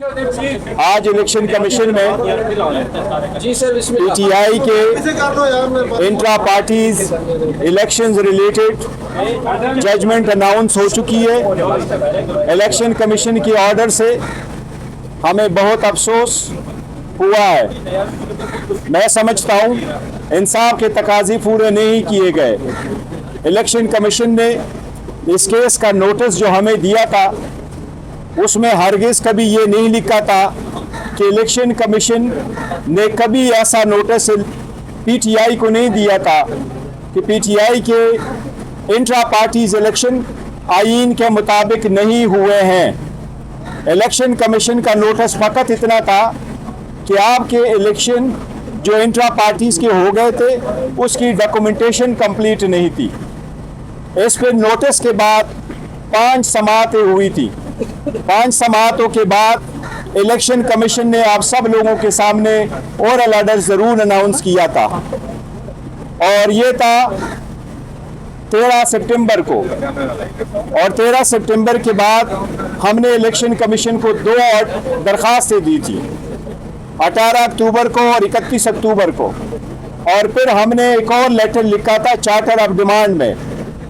आज election commission में PTI के intra parties elections related judgement announce हो चुकी है। इलेक्शन कमीशन के ऑर्डर से हमें बहुत अफसोस हुआ है। मैं समझता हूं इंसाफ के तकाजे पूरे नहीं किए गए। इलेक्शन कमीशन ने इस केस का नोटिस जो हमें दिया था उसमें हरगिज़ कभी ये नहीं लिखा था कि इलेक्शन कमीशन ने कभी ऐसा नोटिस पीटीआई को नहीं दिया था कि पीटीआई के इंट्रा पार्टीज इलेक्शन आईन के मुताबिक नहीं हुए हैं। इलेक्शन कमीशन का नोटिस फ़कत इतना था कि आपके इलेक्शन जो इंट्रा पार्टीज के हो गए थे उसकी डॉक्यूमेंटेशन कंप्लीट नहीं थी। इस पर नोटिस के बाद 5 समाअतें हुई थी। 5 समाअतों के बाद इलेक्शन कमीशन ने आप सब लोगों के सामने ओरल ऑर्डर ज़रूर अनाउंस किया था और ये था 13 सितंबर को। और 13 सितंबर के बाद हमने इलेक्शन कमीशन को 2 दरख्वास्तें दी थी, 18 अक्टूबर को और 31 अक्टूबर को। और फिर हमने एक और लेटर लिखा था चार्टर ऑफ डिमांड में,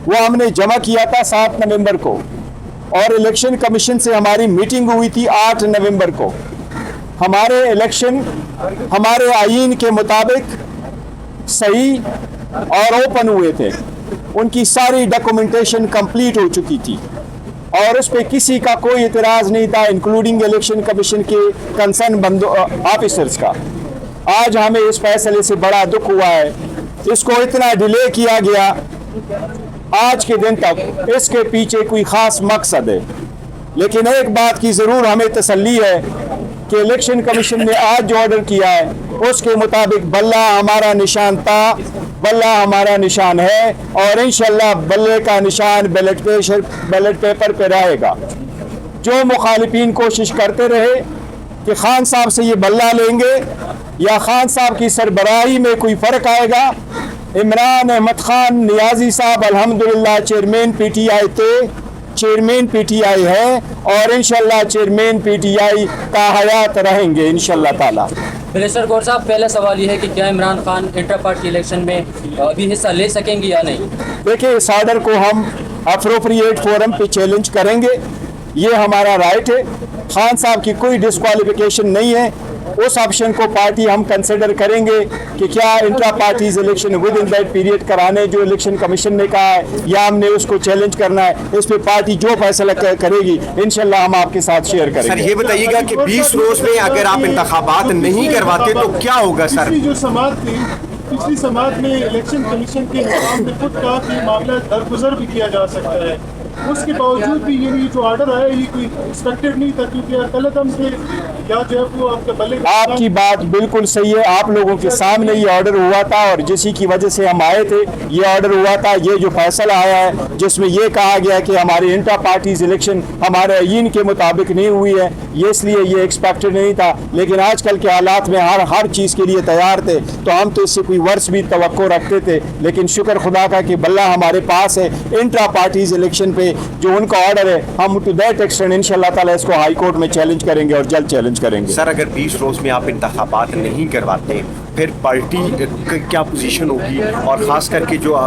वो हमने जमा किया था 7 नवंबर को। और इलेक्शन कमीशन से हमारी मीटिंग हुई थी 8 नवंबर को। हमारे इलेक्शन हमारे आईन के मुताबिक सही और ओपन हुए थे। उनकी सारी डॉक्यूमेंटेशन कंप्लीट हो चुकी थी और उस पर किसी का कोई इतराज़ नहीं था, इंक्लूडिंग इलेक्शन कमीशन के कंसर्न ऑफिसर्स का। आज हमें इस फैसले से बड़ा दुख हुआ है। इसको इतना डिले किया गया आज के दिन तक, इसके पीछे कोई ख़ास मकसद है। लेकिन एक बात की ज़रूर हमें तसल्ली है कि इलेक्शन कमीशन ने आज जो ऑर्डर किया है उसके मुताबिक बल्ला हमारा निशान था, बल्ला हमारा निशान है और इंशाल्लाह बल्ले का निशान बैलेट पेपर पे रहेगा। जो मुखालिफिन कोशिश करते रहे कि खान साहब से ये बल्ला लेंगे या खान साहब की सरबराही में कोई फ़र्क आएगा। इमरान अहमद खान नियाजी साहब अल्हम्दुलिल्लाह चेयरमैन पीटीआई थे, चेयरमैन पीटीआई है और इंशाल्लाह चेयरमैन पीटीआई का हयात रहेंगे इंशाल्लाह ताला। मिनिस्टर गौर साहब, पहला सवाल ये है कि क्या Imran Khan inter party election में अभी हिस्सा ले सकेंगे या नहीं? देखिए, इस ऑर्डर को हम अप्रोप्रिएट फोरम पे चैलेंज करेंगे, ये हमारा राइट है। खान साहब की कोई डिस्क्वालिफिकेशन नहीं है। उस ऑप्शन को पार्टी हम कंसिडर करेंगे कि क्या intra parties election with in that period कराने जो इलेक्शन कमीशन ने कहा है या हमने उसको चैलेंज करना है। इस पे पार्टी जो फैसला करेगी इंशाल्लाह हम आपके साथ शेयर करेंगे। सर, ये बताइएगा कि 20 रोज में अगर आप इंतखाबात नहीं करवाते तो क्या होगा? सर, जो समाअत थी, पिछली समाअत में इलेक्शन कमीशन के निज़ाम ने खुद कहा कि मामला दरगुजर भी किया जा सकता है। उसके बावजूद भी ये जो ऑर्डर आया ये कोई एक्सपेक्टेड नहीं था, क्योंकि कलदम से क्या जो है वो आपके बल्ले। आपकी बात बिल्कुल सही है। आप लोगों के सामने ये ऑर्डर हुआ था और जिसी की वजह से हम आए थे ये ऑर्डर हुआ था। ये जो फैसला आया है जिसमें ये कहा गया कि हमारी इंट्रा पार्टीज इलेक्शन हमारे आईन के मुताबिक नहीं हुई है, ये इसलिए ये एक्सपेक्टेड नहीं था। लेकिन आजकल के हालात में हर चीज़ के लिए तैयार थे, तो हम तो इससे कोई वर्ष भी तवक्को रखते थे। लेकिन शुक्र खुदा का कि बल्ला हमारे पास है। इंट्रा पार्टीज इलेक्शन पे जो उनका ऑर्डर है हम टू दैट एक्सटेंड इंशाल्लाह ताला इसको हाई कोर्ट में चैलेंज करेंगे और जल्द चैलेंज करेंगे। सर, अगर 20 रोज में आप इंतखाबात नहीं करवाते फिर पार्टी की क्या पोजीशन होगी और खास करके जो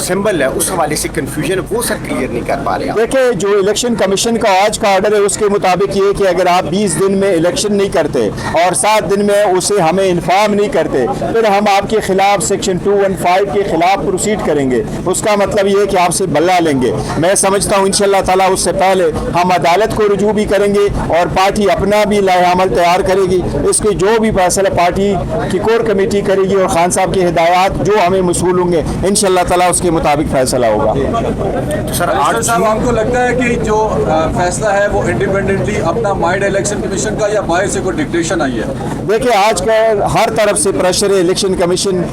सिंबल है उस हवाले से कंफ्यूजन वो सर क्लियर नहीं कर पा रहे। देखिए, जो इलेक्शन कमीशन का आज का ऑर्डर है उसके मुताबिक ये कि अगर आप 20 दिन में इलेक्शन नहीं करते और 7 दिन में उसे हमें इन्फॉर्म नहीं करते फिर हम आपके खिलाफ सेक्शन 215 के खिलाफ प्रोसीड करेंगे। उसका मतलब ये कि आपसे बल्ला लेंगे। मैं समझता हूँ इंशाल्लाह ताला उससे पहले हम अदालत को रुजू भी करेंगे और पार्टी अपना भी लाएअमल तैयार करेगी। इसके जो भी फैसला पार्टी की कोर कमेटी करेगी और खान साहब की हिदायत जो हमें मसूल होंगे इंशाल्लाह ताला उसके मुताबिक फैसला होगा। तो सर, 8 साहब, आपको लगता है कि जो फैसला है वो इंडिपेंडेंटली अपना माइंड इलेक्शन कमीशन का या बाहर से कोई डिक्टेशन आई है? देखिए, आज का हर तरफ से प्रेशर है। इलेक्शन कमीशन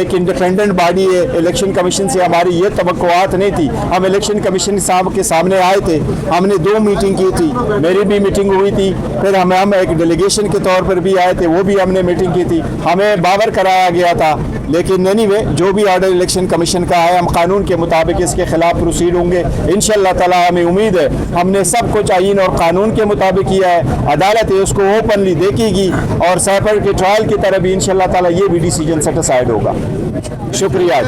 एक इंडिपेंडेंट बॉडी है। इलेक्शन कमीशन से हमारी ये तवक्कुआत नहीं थी। हम इलेक्शन कमीशन साहब के सामने आए थे, हमने 2 मीटिंग की थी, मेरी भी मीटिंग हुई थी। फिर हम एक डेलीगेशन के तौर पर भी आए थे, वो भी हमने मीटिंग की थी। हमें में बावर कराया गया था। लेकिन एनीवे जो भी ऑर्डर इलेक्शन कमीशन का है, हम कानून के मुताबिक इसके खिलाफ प्रोसीड होंगे इंशाअल्लाह ताला। हमें उम्मीद है हमने सब कुछ आईन और कानून के मुताबिक किया है। अदालत है उसको ओपनली देखेगी और सैपर के ट्रायल की तरह भी इंशाअल्लाह ताला ये भी डिसीजन सेटिस्फाइड होगा। शुक्रिया।